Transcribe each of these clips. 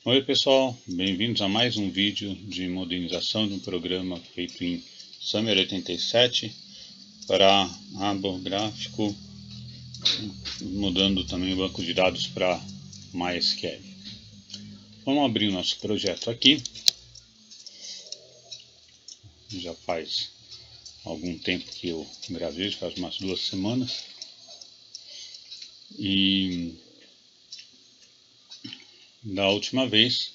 Oi pessoal, bem-vindos a mais um vídeo de modernização de um programa feito em Summer 87 para aba gráfico, mudando também o banco de dados para MySQL. Vamos abrir o nosso projeto aqui. Já faz algum tempo que eu gravei, faz umas 2 semanas. E da última vez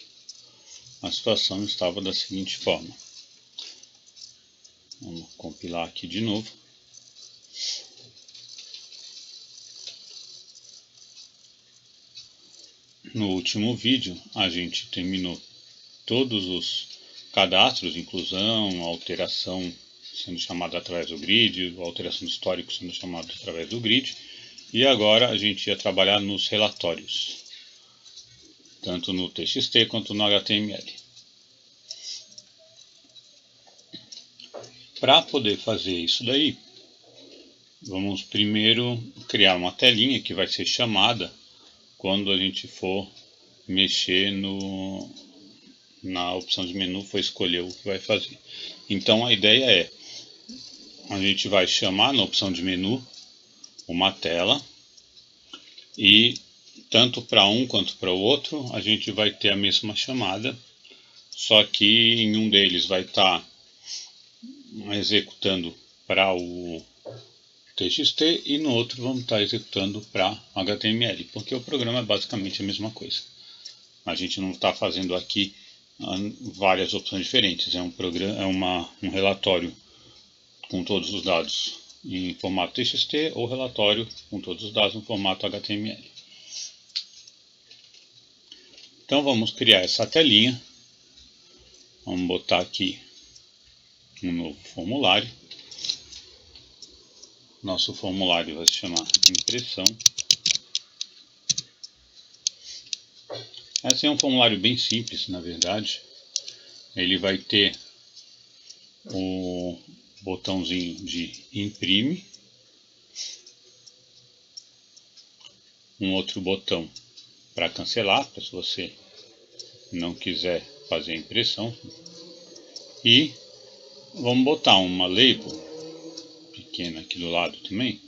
a situação estava da seguinte forma. Vamos compilar aqui de novo. No último vídeo a gente terminou todos os cadastros, inclusão, alteração sendo chamada através do grid, alteração do histórico sendo chamado através do grid. E agora a gente ia trabalhar nos relatórios, tanto no TXT quanto no HTML. Para poder fazer isso daí, vamos primeiro criar uma telinha que vai ser chamada quando a gente for mexer na opção de menu, for escolher o que vai fazer. Então a ideia é, a gente vai chamar na opção de menu uma tela e tanto para um quanto para o outro a gente vai ter a mesma chamada, só que em um deles vai estar executando para o TXT e no outro vamos estar executando para HTML, porque o programa é basicamente a mesma coisa. A gente não está fazendo aqui várias opções diferentes, é um relatório com todos os dados em formato TXT ou relatório com todos os dados no formato HTML. Então vamos criar essa telinha, vamos botar aqui um novo formulário. Nosso formulário vai se chamar impressão. Esse é um formulário bem simples, na verdade. Ele vai ter o botãozinho de imprime, um outro botão para cancelar, se você não quiser fazer a impressão, e vamos botar uma label pequena aqui do lado também,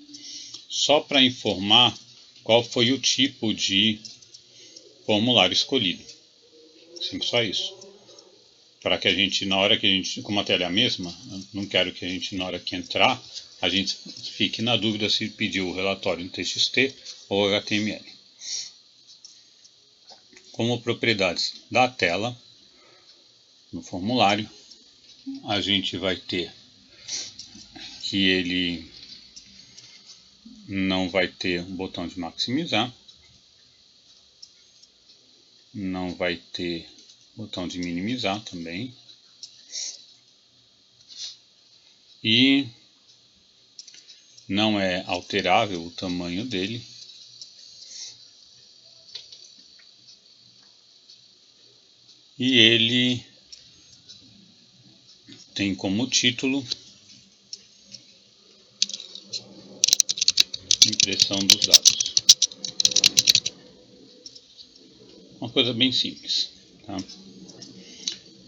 só para informar qual foi o tipo de formulário escolhido. Sempre só isso. Para que a gente, na hora que a gente, como a tela é a mesma, não quero que a gente, na hora que entrar, a gente fique na dúvida se pediu o relatório em TXT ou HTML. Como propriedades da tela, no formulário, a gente vai ter que ele não vai ter um botão de maximizar, não vai ter botão de minimizar também, e não é alterável o tamanho dele, e ele tem como título impressão dos dados. Uma coisa bem simples, tá?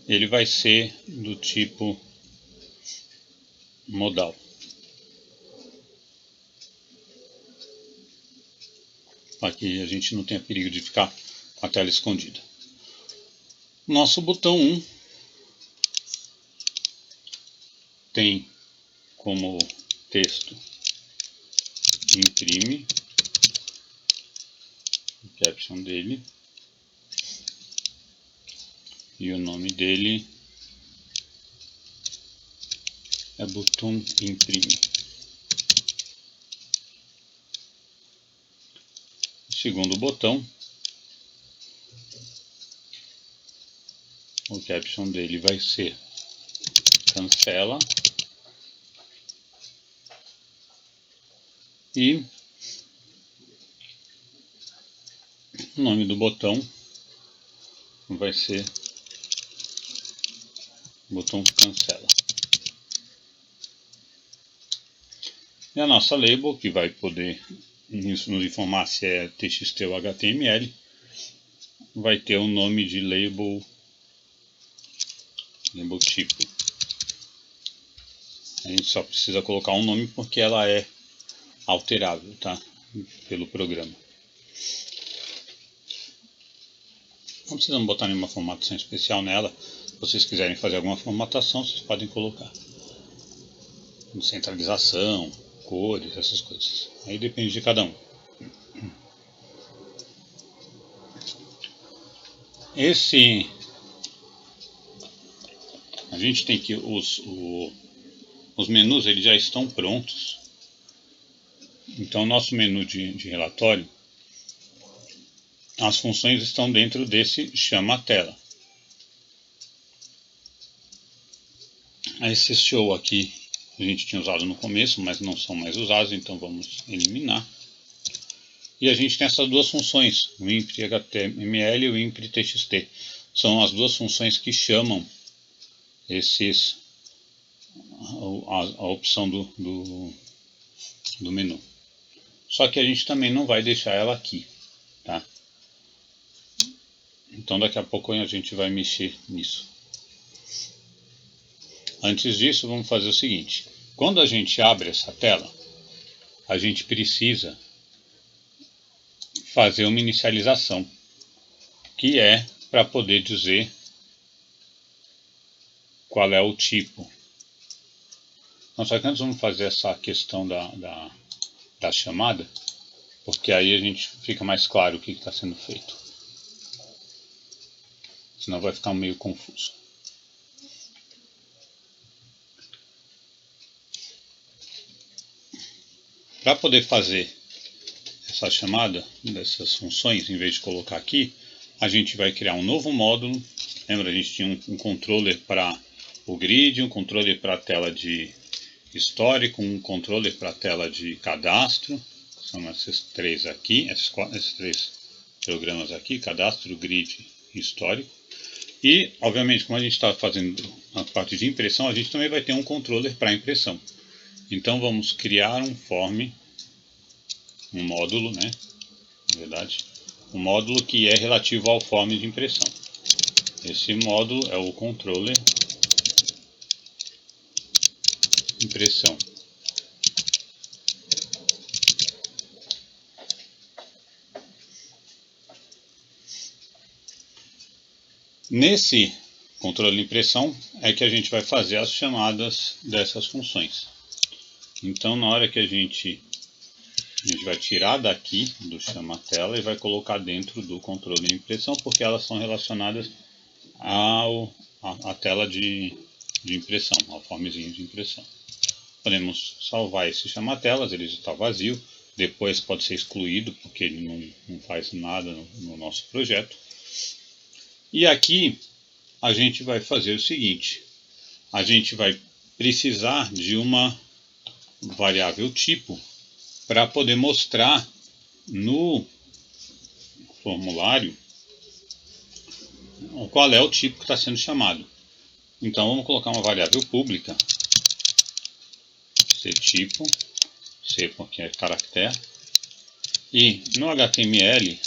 Ele vai ser do tipo modal. Para que a gente não tenha perigo de ficar com a tela escondida. Nosso botão 1 tem como texto imprime, o caption dele, e o nome dele é botão imprime. O segundo botão, o caption dele vai ser cancela, e o nome do botão vai ser botão cancela. E a nossa label, que vai poder nos informar se é TXT ou HTML, vai ter o nome de label tipo. A gente só precisa colocar um nome porque ela é alterável, tá? Pelo programa. Não precisamos botar nenhuma formatação especial nela. Se vocês quiserem fazer alguma formatação, vocês podem colocar. Centralização, cores, essas coisas. Aí depende de cada um. A gente tem que os menus eles já estão prontos. Então nosso menu de relatório, as funções estão dentro desse chama tela. Esse show aqui a gente tinha usado no começo, mas não são mais usados, então vamos eliminar. E a gente tem essas duas funções, o impri.html e o impri.txt. São as duas funções que chamam a opção do menu. Só que a gente também não vai deixar ela aqui, tá? Então daqui a pouco a gente vai mexer nisso. Antes disso, vamos fazer o seguinte. Quando a gente abre essa tela, a gente precisa fazer uma inicialização, que é para poder dizer qual é o tipo. Então, só que antes vamos fazer essa questão da chamada, porque aí a gente fica mais claro o que está sendo feito. Senão vai ficar meio confuso. Para poder fazer essa chamada dessas funções, em vez de colocar aqui, a gente vai criar um novo módulo. Lembra, a gente tinha um controller para o grid, um controller para a tela de histórico, um controller para a tela de cadastro. São esses três aqui, esses três programas aqui, cadastro, grid e histórico. E, obviamente, como a gente está fazendo a parte de impressão, a gente também vai ter um controller para impressão. Então vamos criar um form, um módulo, né? Na verdade, um módulo que é relativo ao form de impressão. Esse módulo é o controller impressão. Nesse controle de impressão é que a gente vai fazer as chamadas dessas funções. Então, na hora que a gente vai tirar daqui do chama tela e vai colocar dentro do controle de impressão, porque elas são relacionadas à tela de impressão, ao formezinho de impressão. Podemos salvar esse chama telas, ele já está vazio. Depois pode ser excluído, porque ele não faz nada no nosso projeto. E aqui a gente vai fazer o seguinte: a gente vai precisar de uma variável tipo para poder mostrar no formulário qual é o tipo que está sendo chamado. Então vamos colocar uma variável pública, cTypo, C porque é caractere, e no HTML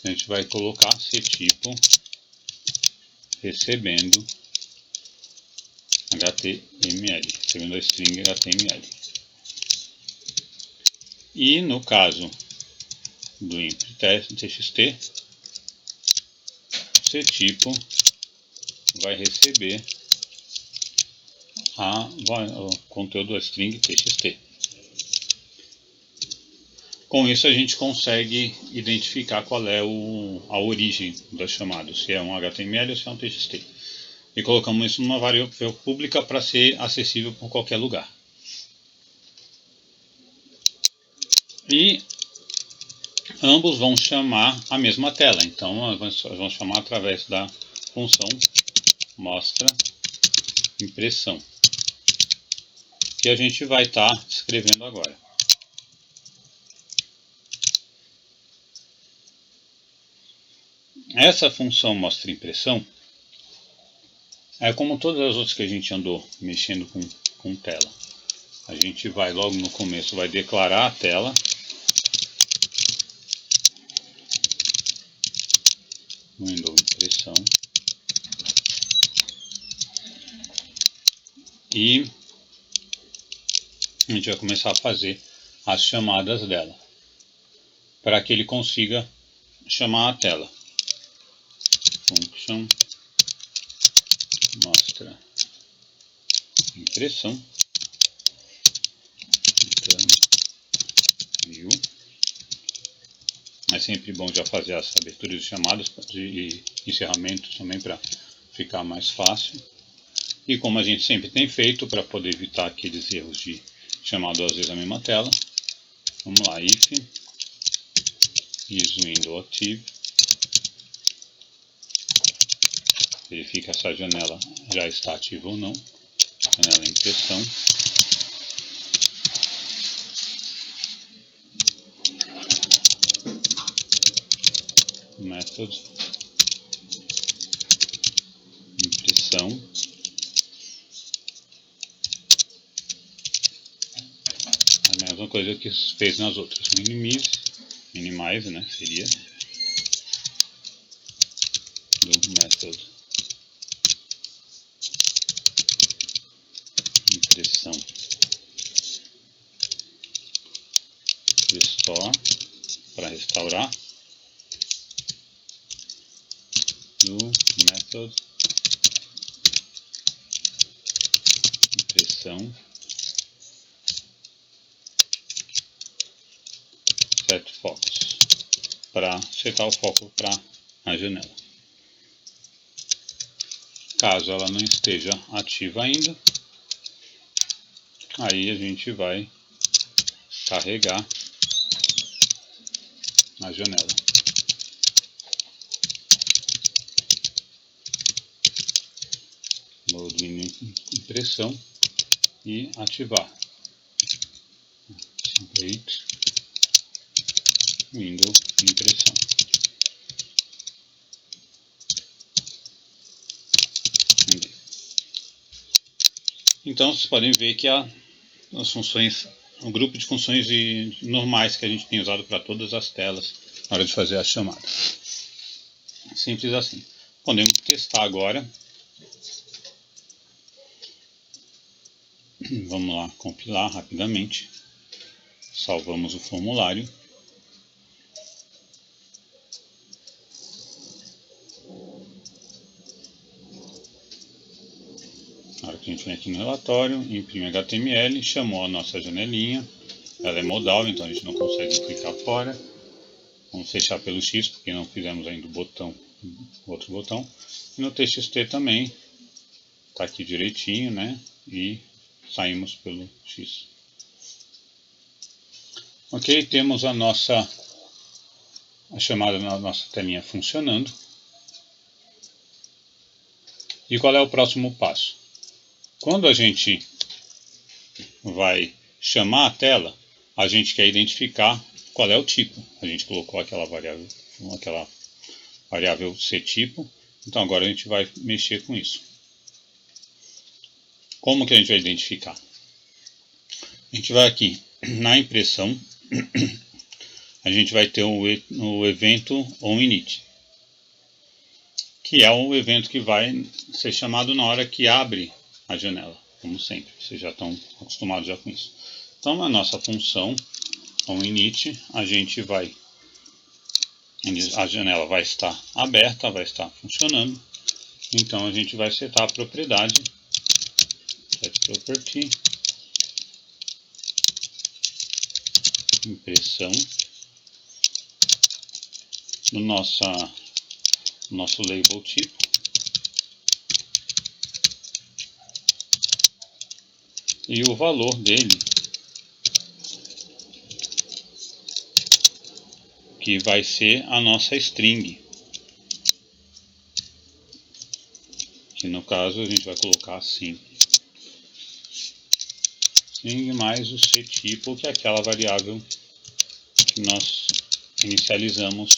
a gente vai colocar cTypo recebendo HTML, recebendo a string HTML. E no caso do impri.txt, cTypo vai receber o conteúdo da string txt. Com isso a gente consegue identificar qual é a origem da chamada, se é um HTML ou se é um TXT. E colocamos isso numa variável pública para ser acessível por qualquer lugar. E ambos vão chamar a mesma tela, então vamos chamar através da função mostra impressão, que a gente vai estar escrevendo agora. Essa função mostra impressão é como todas as outras que a gente andou mexendo com tela. A gente vai logo no começo, vai declarar a tela. Window impressão. E a gente vai começar a fazer as chamadas dela, para que ele consiga chamar a tela. Function mostra impressão. View. É sempre bom já fazer as aberturas de chamadas e encerramentos também para ficar mais fácil. E como a gente sempre tem feito para poder evitar aqueles erros de chamar duas vezes a mesma tela, vamos lá, if is window active, verifica se a janela já está ativa ou não, janela impressão. Method impressão. A mesma coisa que fez nas outras. Minimize, né? Seria do method impressão. Restore para restaurar. Do method impressão. Set focus para setar o foco para a janela. Caso ela não esteja ativa ainda, aí a gente vai carregar a janela. Load impressão e ativar. Create window impressão. Então vocês podem ver que as funções, um grupo de funções normais que a gente tem usado para todas as telas na hora de fazer a chamada. Simples assim. Podemos testar agora. Vamos lá, compilar rapidamente. Salvamos o formulário. Na hora que a gente vem aqui no relatório, imprime HTML, chamou a nossa janelinha. Ela é modal, então a gente não consegue clicar fora. Vamos fechar pelo X, porque não fizemos ainda o outro botão. E no TXT também, está aqui direitinho, né? E saímos pelo X. Ok, temos a chamada na nossa telinha funcionando. E qual é o próximo passo? Quando a gente vai chamar a tela, a gente quer identificar qual é o tipo. A gente colocou aquela variável cTypo, então agora a gente vai mexer com isso. Como que a gente vai identificar? A gente vai aqui na impressão, a gente vai ter o evento onInit, que é o evento que vai ser chamado na hora que abre a janela, como sempre. Vocês já estão acostumados já com isso. Então, na nossa função onInit, a janela vai estar aberta, vai estar funcionando. Então, a gente vai setar a propriedade setProperty impressão no nosso label tipo. E o valor dele, que vai ser a nossa string, que no caso a gente vai colocar assim, string mais o cTypo, que é aquela variável que nós inicializamos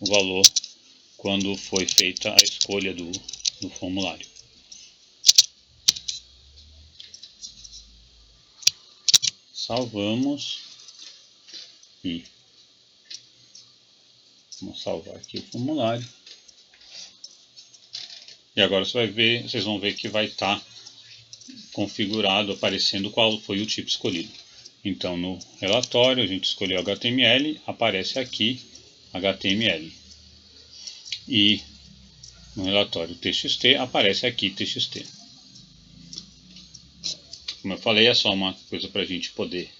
o valor quando foi feita a escolha do formulário. Salvamos e vamos salvar aqui o formulário. E agora vocês vão ver que vai estar configurado, aparecendo qual foi o tipo escolhido. Então no relatório a gente escolheu HTML, aparece aqui HTML. E no relatório TXT aparece aqui TXT. Como eu falei, é só uma coisa para a gente poder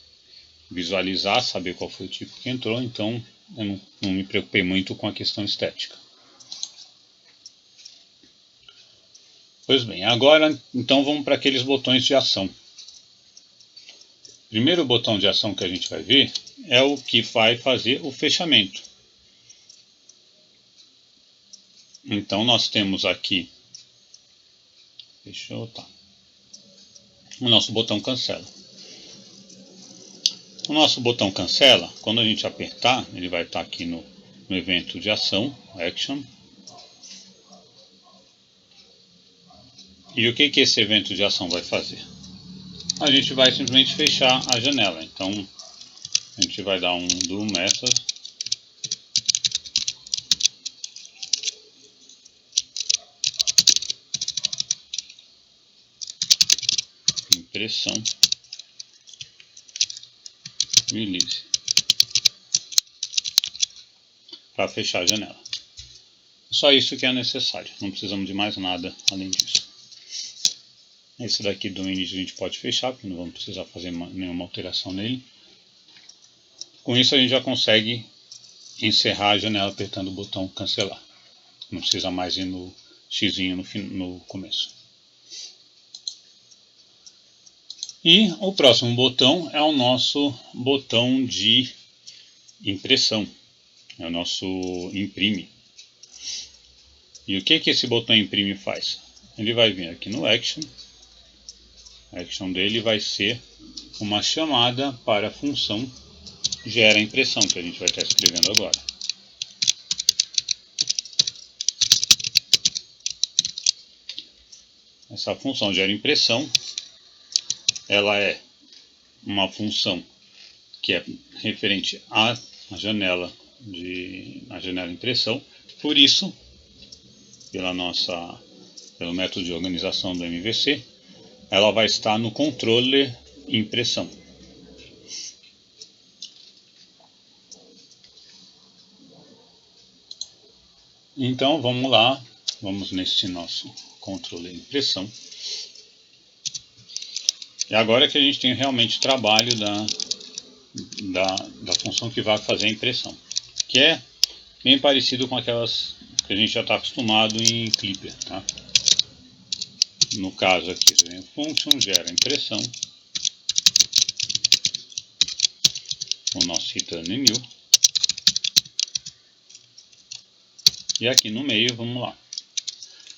visualizar, saber qual foi o tipo que entrou, então eu não me preocupei muito com a questão estética. Pois bem, agora então vamos para aqueles botões de ação. O primeiro botão de ação que a gente vai ver é o que vai fazer o fechamento. Então nós temos aqui, o nosso botão cancela. O nosso botão cancela, quando a gente apertar, ele vai estar aqui no evento de ação, Action. E o que esse evento de ação vai fazer? A gente vai simplesmente fechar a janela. Então a gente vai dar um do method impressão release para fechar a janela. Só isso que é necessário, não precisamos de mais nada além disso. Esse daqui do init a gente pode fechar, porque não vamos precisar fazer nenhuma alteração nele. Com isso a gente já consegue encerrar a janela apertando o botão cancelar. Não precisa mais ir no xizinho no começo. E o próximo botão é o nosso botão de impressão. É o nosso imprime. E o que esse botão imprime faz? Ele vai vir aqui no action. A action dele vai ser uma chamada para a função gera impressão, que a gente vai estar escrevendo agora. Essa função gera impressão, ela é uma função que é referente à janela impressão. Por isso, pelo método de organização do MVC, ela vai estar no controller impressão. Então vamos lá, vamos nesse nosso controller impressão. E agora que a gente tem realmente trabalho da função que vai fazer a impressão, que é bem parecido com aquelas que a gente já está acostumado em Clipper, tá? No caso aqui, vem function gera impressão, o nosso return new, e aqui no meio, vamos lá.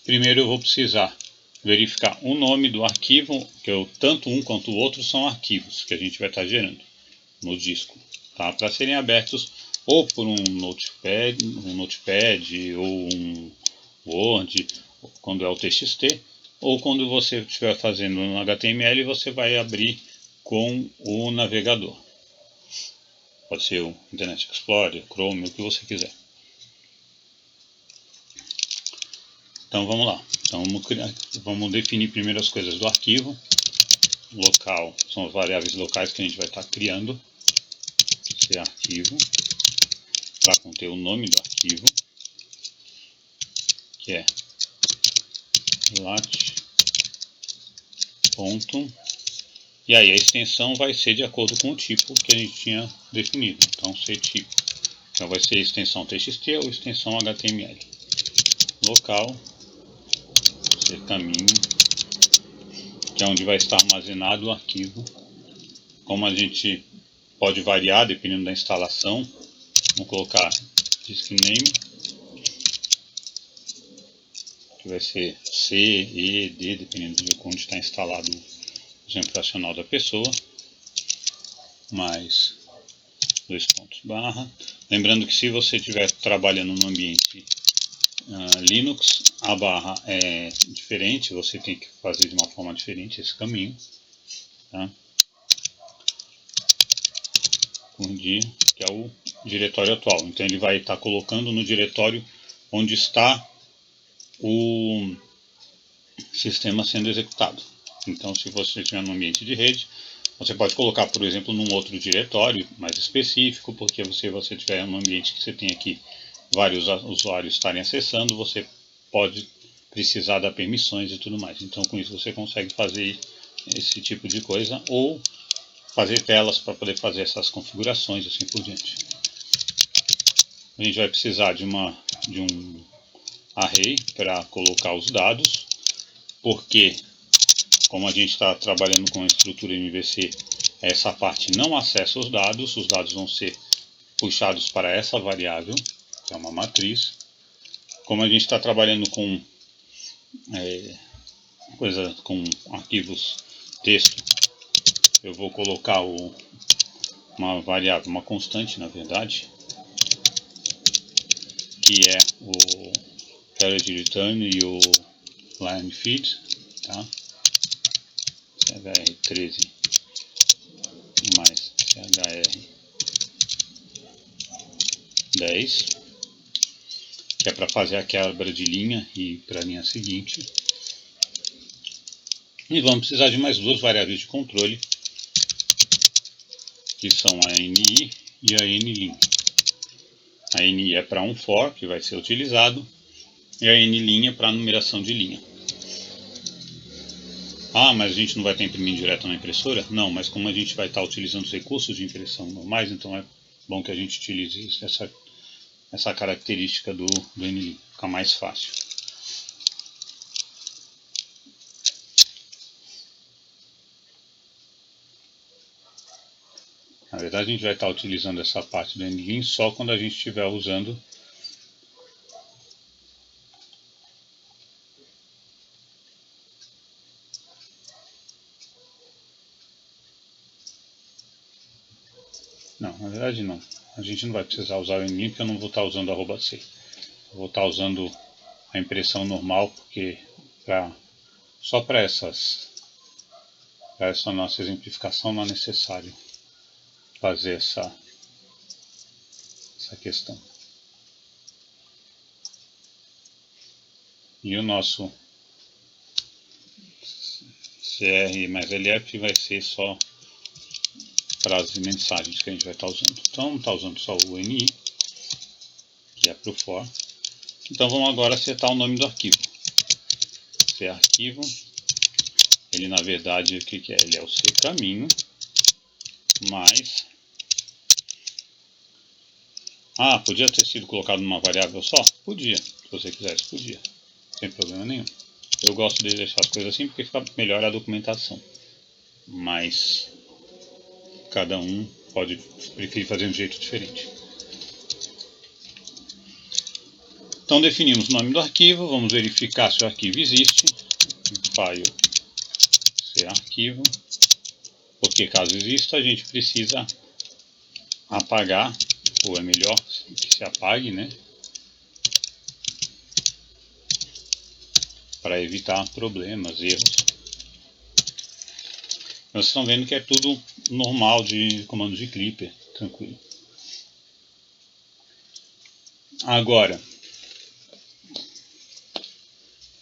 Primeiro eu vou precisar verificar o nome do arquivo, que tanto um quanto o outro são arquivos que a gente vai estar gerando no disco, tá? Para serem abertos ou por um notepad ou um Word, quando é o TXT, ou quando você estiver fazendo no HTML, você vai abrir com o navegador. Pode ser o Internet Explorer, Chrome, o que você quiser. Então vamos lá. Então vamos definir primeiro as coisas do arquivo. Local são as variáveis locais que a gente vai estar criando. Esse arquivo para conter o nome do arquivo, que é lat. E aí a extensão vai ser de acordo com o tipo que a gente tinha definido. Então cType. Então vai ser extensão TXT ou extensão HTML. Local, ser caminho, que é onde vai estar armazenado o arquivo. Como a gente pode variar dependendo da instalação, vamos colocar disk name, que vai ser C, E, D, dependendo de onde está instalado o sistema operacional da pessoa, mais 2 pontos barra. Lembrando que se você estiver trabalhando no ambiente Linux, a barra é diferente, você tem que fazer de uma forma diferente esse caminho, tá? Que é o diretório atual. Então ele vai estar colocando no diretório onde está sistema sendo executado. Então, se você estiver no ambiente de rede, você pode colocar, por exemplo, num outro diretório mais específico, porque se você tiver um ambiente que você tem aqui vários usuários estarem acessando, você pode precisar dar permissões e tudo mais. Então, com isso você consegue fazer esse tipo de coisa, ou fazer telas para poder fazer essas configurações e assim por diante. A gente vai precisar de um array para colocar os dados, porque como a gente está trabalhando com a estrutura MVC, essa parte não acessa os dados vão ser puxados para essa variável, que é uma matriz. Como a gente está trabalhando com com arquivos texto, eu vou colocar uma variável, uma constante na verdade, que é o carriage return e o line feed, tá? CHR13 mais CHR10, que é para fazer a quebra de linha e para a linha seguinte. E vamos precisar de mais duas variáveis de controle, que são a NI e a NLin. A NI é para um for, que vai ser utilizado, e a NLin é para a numeração de linha. Ah, mas a gente não vai estar imprimindo direto na impressora? Não, mas como a gente vai estar utilizando os recursos de impressão normais, então é bom que a gente utilize essa característica do NLin, fica mais fácil. Na verdade, a gente vai estar utilizando essa parte do NLin só quando a gente estiver usando não, na verdade não. A gente não vai precisar usar o NLin porque eu não vou estar usando @c. Eu vou estar usando a impressão normal, porque só para essa nossa exemplificação não é necessário fazer essa questão. E o nosso CR mais LF vai ser só frases e mensagens que a gente vai estar usando. Então, está usando só o NI, que é para o for. Então, vamos agora acertar o nome do arquivo. Esse arquivo, ele na verdade, o que é? Ele é o C caminho, mais... Ah, podia ter sido colocado numa variável só? Podia, se você quisesse, podia. Sem problema nenhum. Eu gosto de deixar as coisas assim porque fica melhor a documentação. Mas cada um pode preferir fazer de um jeito diferente. Então definimos o nome do arquivo, vamos verificar se o arquivo existe. File C arquivo, porque caso exista a gente precisa apagar, ou é melhor que se apague, né? Para evitar problemas, erros. Vocês estão vendo que é tudo normal de comando de clipper, tranquilo. Agora,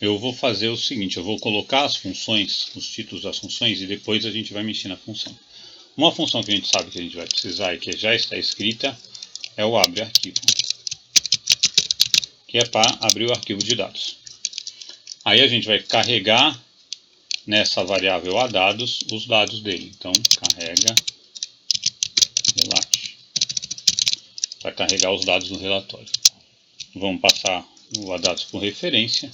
eu vou fazer o seguinte, eu vou colocar as funções, os títulos das funções, e depois a gente vai mexer na função. Uma função que a gente sabe que a gente vai precisar e que já está escrita é o abre arquivo, que é para abrir o arquivo de dados. Aí a gente vai carregar nessa variável a dados os dados dele. Então carrega relate, para carregar os dados do relatório. Vamos passar o a dados por referência,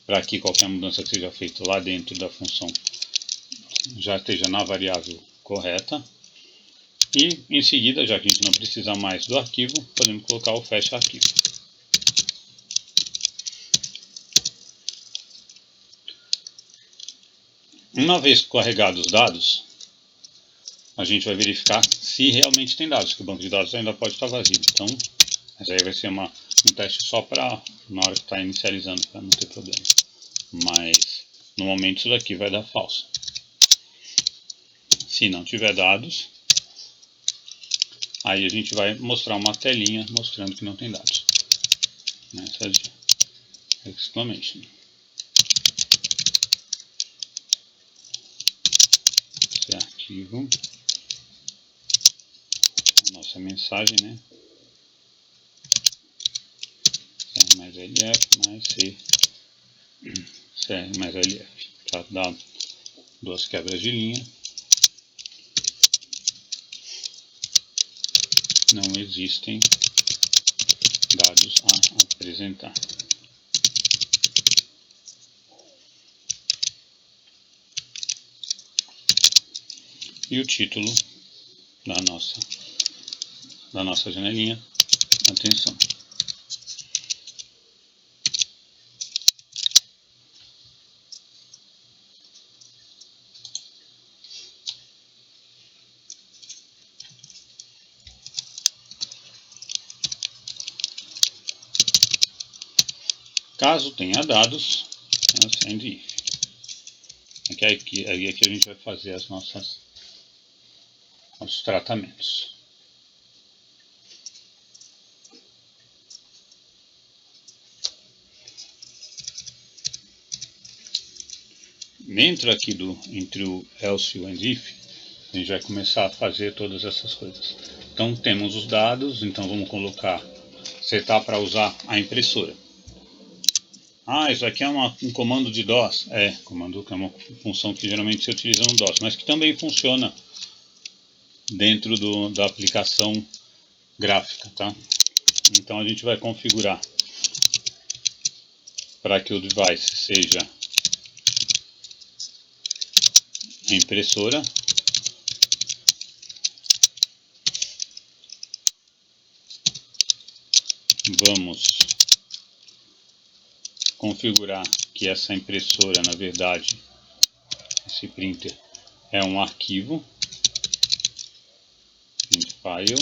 para que qualquer mudança que seja feita lá dentro da função já esteja na variável correta. E em seguida, já que a gente não precisa mais do arquivo, podemos colocar o fecha arquivo. Uma vez carregados os dados, a gente vai verificar se realmente tem dados, que o banco de dados ainda pode estar vazio. Então, essa aí vai ser um teste só para na hora que está inicializando, para não ter problema. Mas, no momento, isso daqui vai dar falso. Se não tiver dados, aí a gente vai mostrar uma telinha mostrando que não tem dados. Message exclamation. arquivo, a nossa mensagem, né? CR mais LF mais CR mais LF, para dar duas quebras de linha. Não existem dados a apresentar. E o título da nossa janelinha, atenção. Caso tenha dados, send if. Aqui a gente vai fazer nossos tratamentos. Dentro aqui entre o else e o end if, a gente vai começar a fazer todas essas coisas. Então temos os dados, então vamos colocar setar para usar a impressora. Isso aqui é um comando de DOS. Comando que é uma função que geralmente se utiliza no DOS, mas que também funciona dentro da aplicação gráfica, tá? Então a gente vai configurar para que o device seja impressora. Vamos configurar que essa impressora, na verdade, esse printer é um arquivo, file,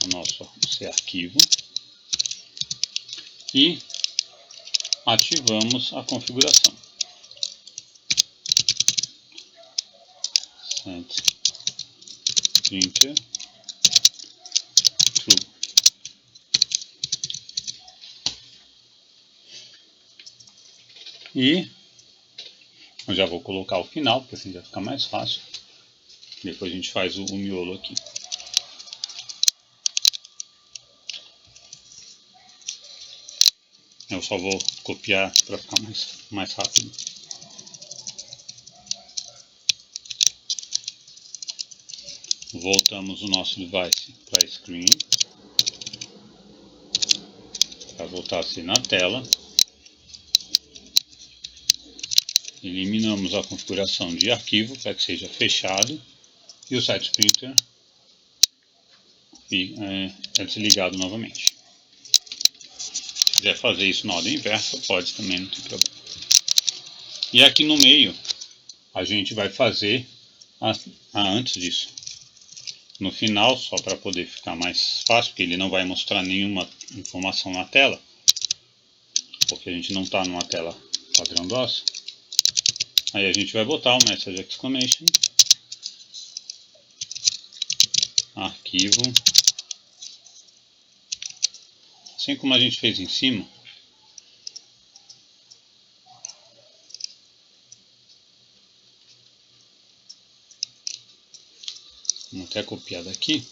o nosso arquivo, e ativamos a configuração. Set printer true. E eu já vou colocar o final, porque assim já fica mais fácil. Depois a gente faz o miolo aqui. Eu só vou copiar para ficar mais rápido. Voltamos o nosso device para screen, para voltar a ser na tela. Eliminamos a configuração de arquivo para que seja fechado e o set printer é desligado novamente. Se quiser fazer isso na ordem inversa, pode também, não tem problema. E aqui no meio a gente vai fazer antes disso. No final, só para poder ficar mais fácil, porque ele não vai mostrar nenhuma informação na tela, porque a gente não está numa tela padrão DOS. Aí a gente vai botar o message exclamation, arquivo, assim como a gente fez em cima. Vamos até copiar daqui.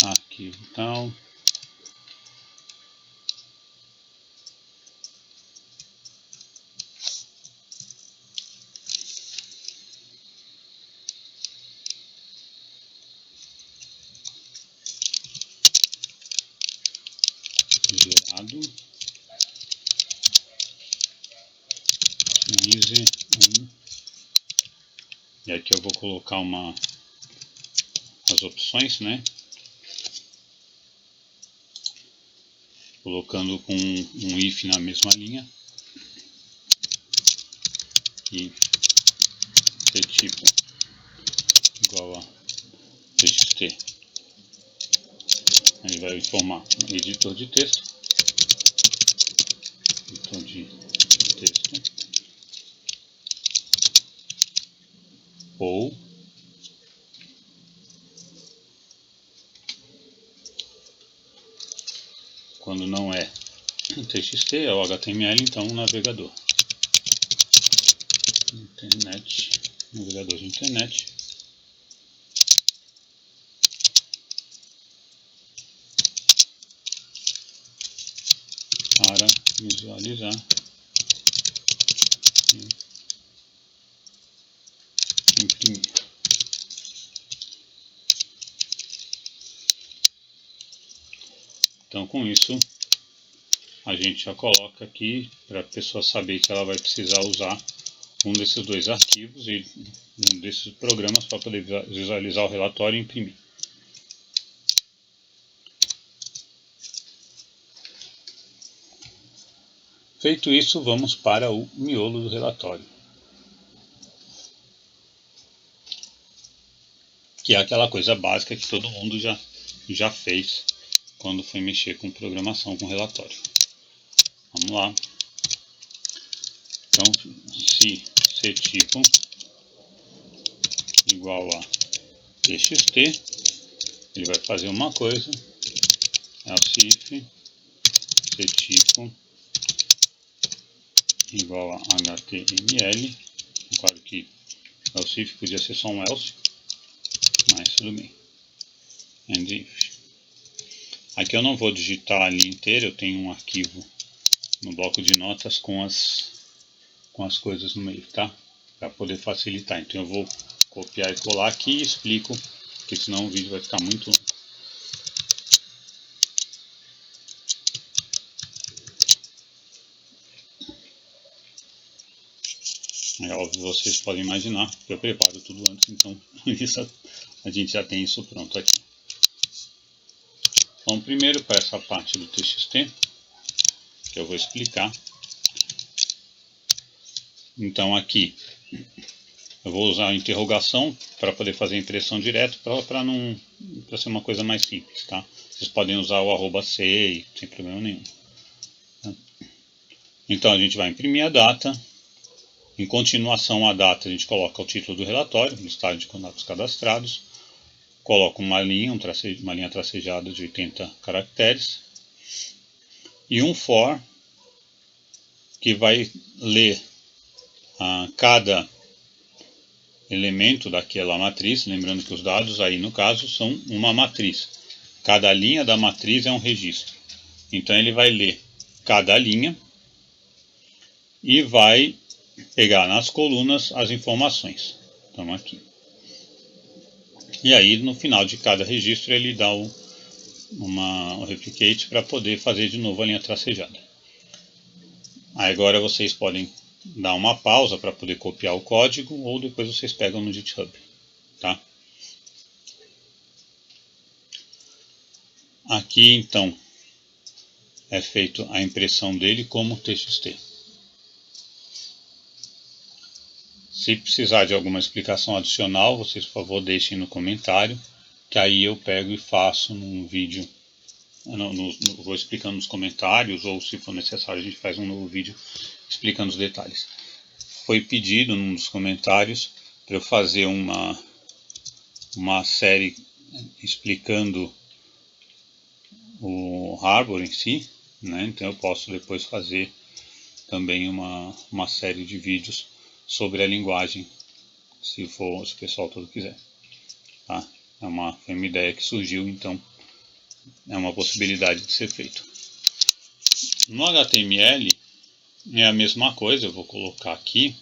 Arquivo tal. Gerado 15.1. E aqui eu vou colocar as opções, né? Colocando com um if na mesma linha e ser tipo igual a txt. Ele vai informar editor de texto, ou quando não é TXT, é o HTML, então o navegador. Internet, navegador de internet. Para visualizar e imprimir. Então, com isso, a gente já coloca aqui para a pessoa saber que ela vai precisar usar um desses dois arquivos e um desses programas para poder visualizar o relatório e imprimir. Feito isso, vamos para o miolo do relatório, que é aquela coisa básica que todo mundo já fez quando foi mexer com programação, com relatório. Vamos lá. Então, se ctiplo igual a txt, ele vai fazer uma coisa, else if ctiplo igual a html. Claro que else if podia ser só um else, mas tudo bem. And if. Aqui eu não vou digitar a linha inteira, eu tenho um arquivo no bloco de notas com as coisas no meio, tá? Para poder facilitar. Então eu vou copiar e colar aqui e explico, porque senão o vídeo vai ficar muito longo. É óbvio, vocês podem imaginar que eu preparo tudo antes, então a gente já tem isso pronto aqui. Então, primeiro para essa parte do TXT, que eu vou explicar. Então aqui eu vou usar a interrogação para poder fazer a impressão direto, para ser uma coisa mais simples, tá? Vocês podem usar o @c sem problema nenhum. Então a gente vai imprimir a data. Em continuação à data a gente coloca o título do relatório, listagem de contatos cadastrados. Coloca uma linha tracejada de 80 caracteres. E um for que vai ler cada elemento daquela matriz, lembrando que os dados aí no caso são uma matriz. Cada linha da matriz é um registro. Então ele vai ler cada linha e vai pegar nas colunas as informações. Então aqui. E aí no final de cada registro ele dá um replicate para poder fazer de novo a linha tracejada. Aí agora vocês podem dar uma pausa para poder copiar o código ou depois vocês pegam no GitHub, tá? Aqui então é feito a impressão dele como TXT. Se precisar de alguma explicação adicional, vocês por favor deixem no comentário, que aí eu pego e faço num vídeo, vou explicando nos comentários, ou se for necessário a gente faz um novo vídeo explicando os detalhes. Foi pedido num dos comentários para eu fazer uma série explicando o Harbor em si, né? Então eu posso depois fazer também uma série de vídeos sobre a linguagem, se o pessoal todo quiser. Tá? Foi uma ideia que surgiu, então é uma possibilidade de ser feito. No HTML é a mesma coisa, eu vou colocar aqui.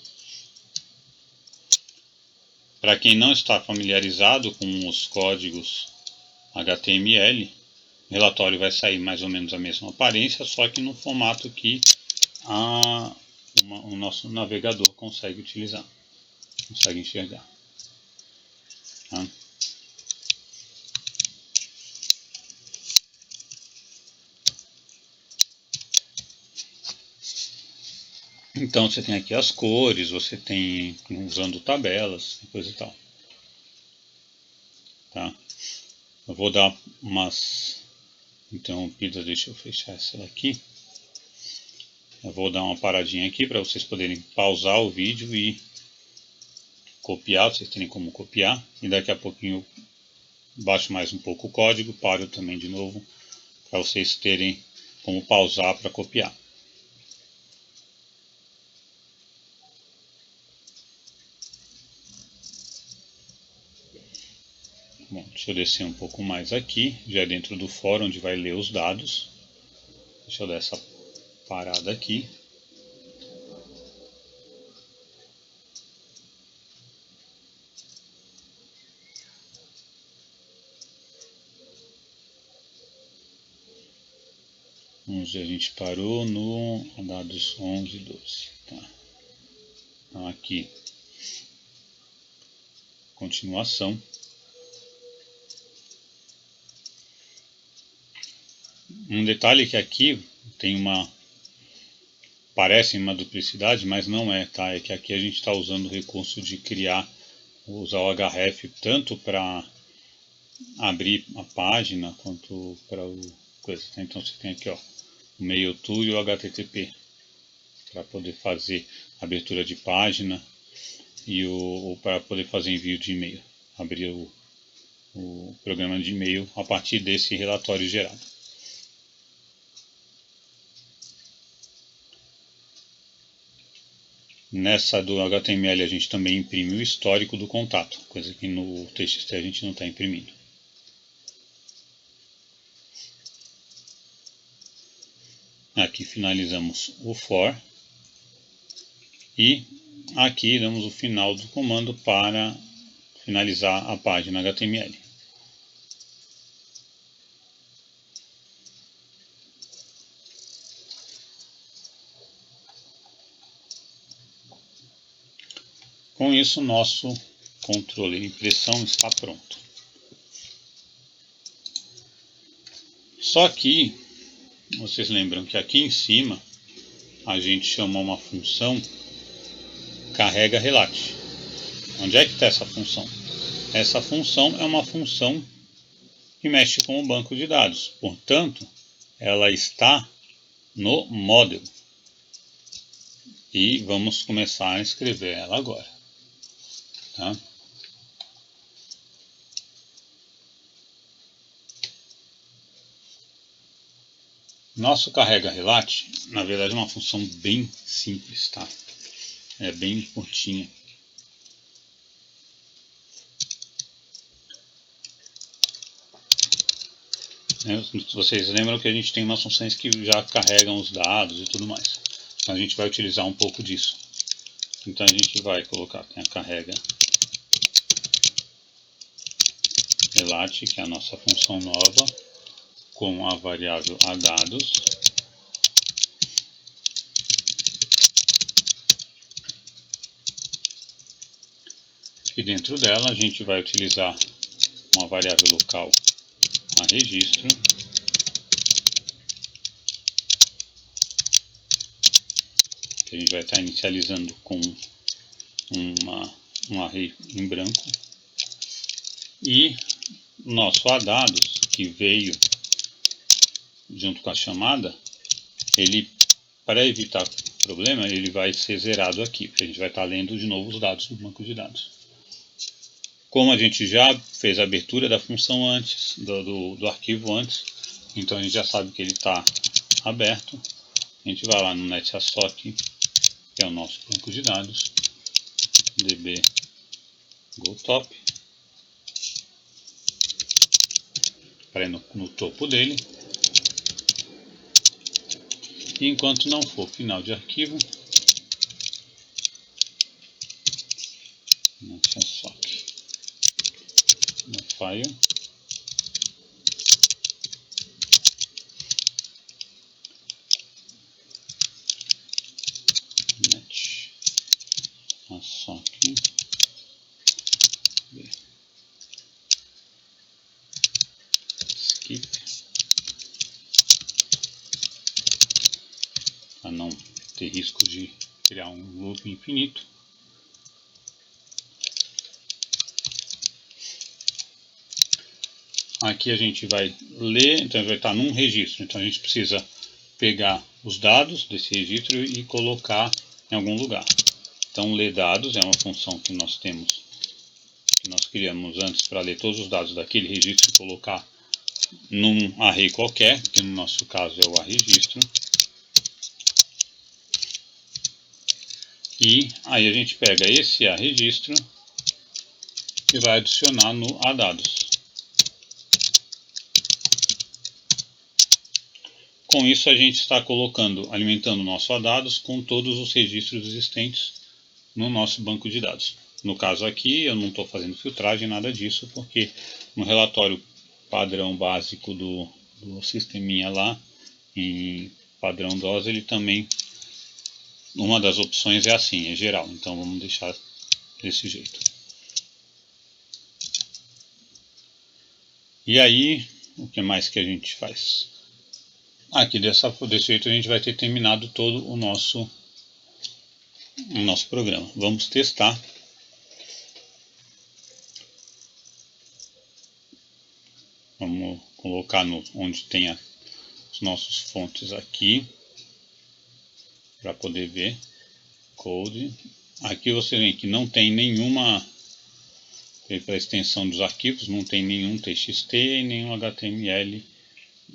Para quem não está familiarizado com os códigos HTML, o relatório vai sair mais ou menos a mesma aparência, só que no formato que o nosso navegador consegue utilizar, consegue enxergar. Tá? Então você tem aqui as cores, você tem usando tabelas, coisa e tal. Tá? Eu vou dar umas interrompidas, deixa eu fechar essa daqui. Eu vou dar uma paradinha aqui para vocês poderem pausar o vídeo e copiar, vocês terem como copiar. E daqui a pouquinho eu baixo mais um pouco o código, paro também de novo, para vocês terem como pausar para copiar. Bom, deixa eu descer um pouco mais aqui, já dentro do fórum onde vai ler os dados. Deixa eu dar essa parada aqui. Onde a gente parou no dados 11 e 12. Tá. Então aqui, continuação. Um detalhe que aqui tem parece uma duplicidade, mas não é, tá? É que aqui a gente está usando o recurso de usar o href tanto para abrir a página quanto para o coisa. Tá? Então você tem aqui, ó, o mail to e o http para poder fazer abertura de página e para poder fazer envio de e-mail, abrir o programa de e-mail a partir desse relatório gerado. Nessa do HTML a gente também imprime o histórico do contato, coisa que no TXT a gente não está imprimindo. Aqui finalizamos o for e aqui damos o final do comando para finalizar a página HTML. Com isso, nosso controle de impressão está pronto. Só que, vocês lembram que aqui em cima, a gente chamou uma função carrega relate. Onde é que está essa função? Essa função é uma função que mexe com o banco de dados. Portanto, ela está no model. E vamos começar a escrever ela agora. Tá? Nosso carrega relate, na verdade, é uma função bem simples, tá? É bem curtinha. Vocês lembram que a gente tem umas funções que já carregam os dados e tudo mais. Então a gente vai utilizar um pouco disso. Então a gente vai colocar, tem a carrega relate, que é a nossa função nova, com a variável adados. E dentro dela a gente vai utilizar uma variável local, a registro, que a gente vai estar inicializando com um array em branco. E nosso adados, que veio junto com a chamada, ele, para evitar problema, ele vai ser zerado aqui, porque a gente vai estar lendo de novo os dados do banco de dados. Como a gente já fez a abertura da função antes, do arquivo antes, então a gente já sabe que ele está aberto. A gente vai lá no NetAssoc, que é o nosso banco de dados, db gotop, para ir no topo dele. E enquanto não for final de arquivo, NetAssoc no file, NetAssoc skip, para não ter risco de criar um loop infinito. Aqui a gente vai ler, então vai estar num registro, então a gente precisa pegar os dados desse registro e colocar em algum lugar. Então ler dados é uma função que nós temos, que nós criamos antes para ler todos os dados daquele registro e colocar num array qualquer, que no nosso caso é o arregistro. E aí a gente pega esse arregistro e vai adicionar no adados. Com isso a gente está alimentando o nosso adados com todos os registros existentes no nosso banco de dados. No caso aqui eu não estou fazendo filtragem, nada disso, porque no relatório padrão básico do sisteminha lá, em padrão DOS, ele também, uma das opções é assim, é geral, então vamos deixar desse jeito. E aí, o que mais que a gente faz? Aqui desse jeito a gente vai ter terminado todo o nosso programa. Vamos testar. Vamos colocar onde tem os nossos fontes aqui, para poder ver. Code. Aqui você vê que não tem nenhuma, para a extensão dos arquivos, não tem nenhum TXT e nenhum HTML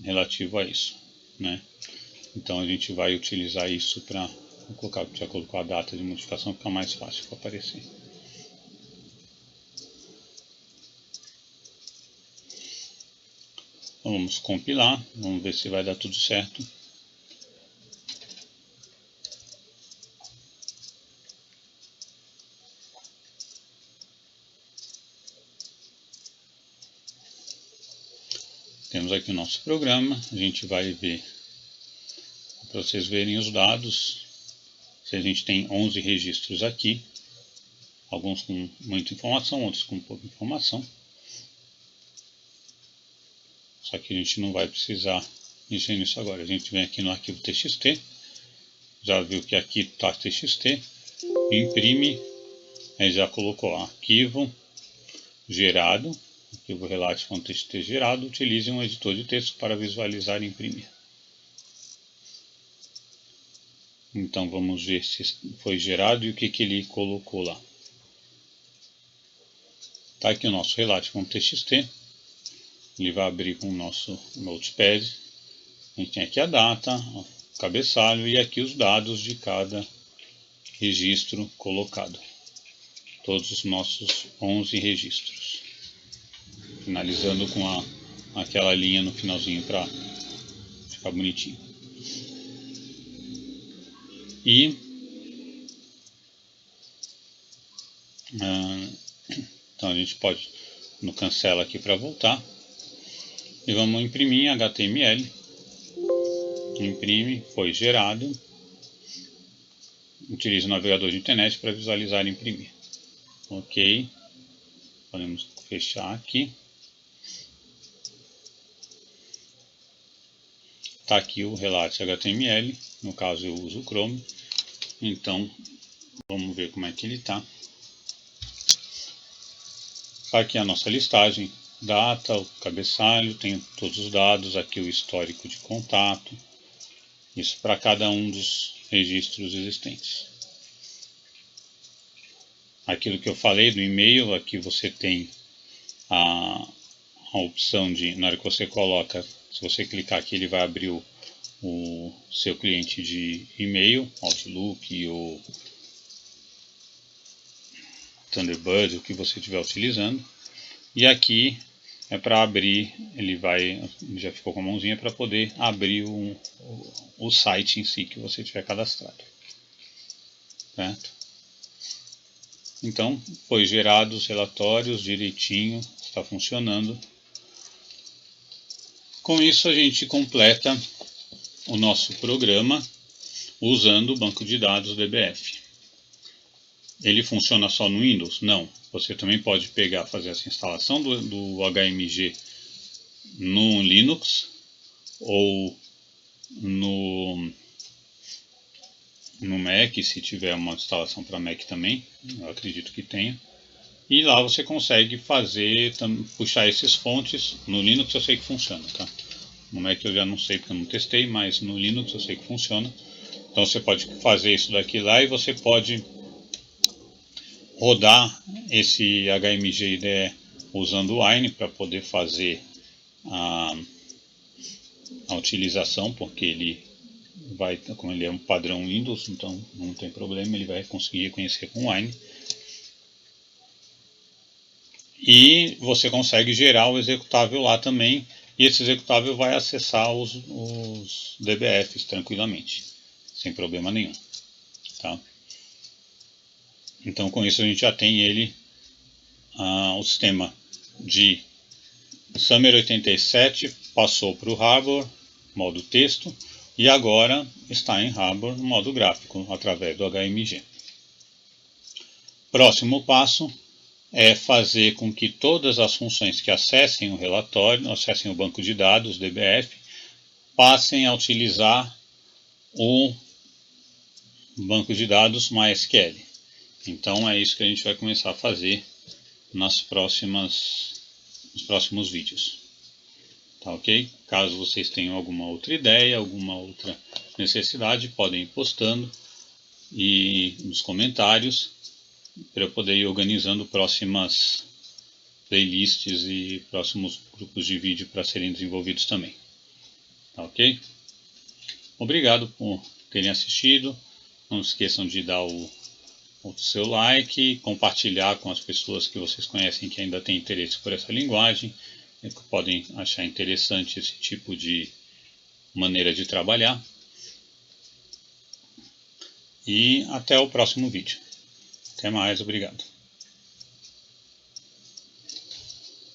relativo a isso, né? Então a gente vai utilizar isso para colocar, já colocou a data de modificação, fica mais fácil para aparecer. Então vamos compilar, vamos ver se vai dar tudo certo. Temos aqui o nosso programa, a gente vai ver, para vocês verem os dados, se a gente tem 11 registros aqui, alguns com muita informação, outros com pouca informação. Só que a gente não vai precisar mexer nisso agora. A gente vem aqui no arquivo TXT, já viu que aqui está TXT, imprime, aí já colocou arquivo gerado, arquivo relate.txt gerado, utilize um editor de texto para visualizar e imprimir. Então vamos ver se foi gerado e o que ele colocou lá. Está aqui o nosso relate.txt, ele vai abrir com o nosso Notepad. A gente tem aqui a data, o cabeçalho e aqui os dados de cada registro colocado. Todos os nossos 11 registros. Finalizando com aquela linha no finalzinho para ficar bonitinho. E então a gente pode no cancela aqui para voltar. E vamos imprimir em HTML. Imprime, foi gerado. Utilize o navegador de internet para visualizar e imprimir. Ok. Podemos fechar aqui. Está aqui o Relate HTML. No caso eu uso o Chrome. Então vamos ver como é que ele está. Está aqui a nossa listagem. Data, o cabeçalho, tem todos os dados, aqui o histórico de contato, isso para cada um dos registros existentes. Aquilo que eu falei do e-mail, aqui você tem a opção de, na hora que você coloca, se você clicar aqui ele vai abrir o seu cliente de e-mail, Outlook ou Thunderbird, o que você estiver utilizando. E aqui é para abrir, ele já ficou com a mãozinha para poder abrir o site em si que você tiver cadastrado. Certo? Então, foi gerado os relatórios direitinho, está funcionando. Com isso a gente completa o nosso programa usando o banco de dados DBF. Ele funciona só no Windows? Não. Você também pode fazer essa instalação do HMG no Linux ou no Mac, se tiver uma instalação para Mac também, eu acredito que tenha. E lá você consegue puxar esses fontes. No Linux eu sei que funciona, tá? No Mac eu já não sei porque eu não testei, mas no Linux eu sei que funciona. Então você pode fazer isso daqui lá e você pode rodar esse HMG IDE usando o Wine para poder fazer a utilização, porque ele vai, como ele é um padrão Windows, então não tem problema, ele vai conseguir reconhecer com Wine. E você consegue gerar o executável lá também, e esse executável vai acessar os DBFs tranquilamente, sem problema nenhum. Tá? Então com isso a gente já tem ele, o sistema de Summer 87 passou para o Harbor, modo texto, e agora está em Harbor no modo gráfico, através do HMG. Próximo passo é fazer com que todas as funções que acessem o relatório, acessem o banco de dados, DBF, passem a utilizar o banco de dados MySQL. Então é isso que a gente vai começar a fazer nos próximos vídeos. Tá ok? Caso vocês tenham alguma outra ideia, alguma outra necessidade, podem ir postando e nos comentários para eu poder ir organizando próximas playlists e próximos grupos de vídeo para serem desenvolvidos também. Tá ok? Obrigado por terem assistido. Não esqueçam de dar o seu like, compartilhar com as pessoas que vocês conhecem que ainda têm interesse por essa linguagem, que podem achar interessante esse tipo de maneira de trabalhar. E até o próximo vídeo. Até mais, obrigado.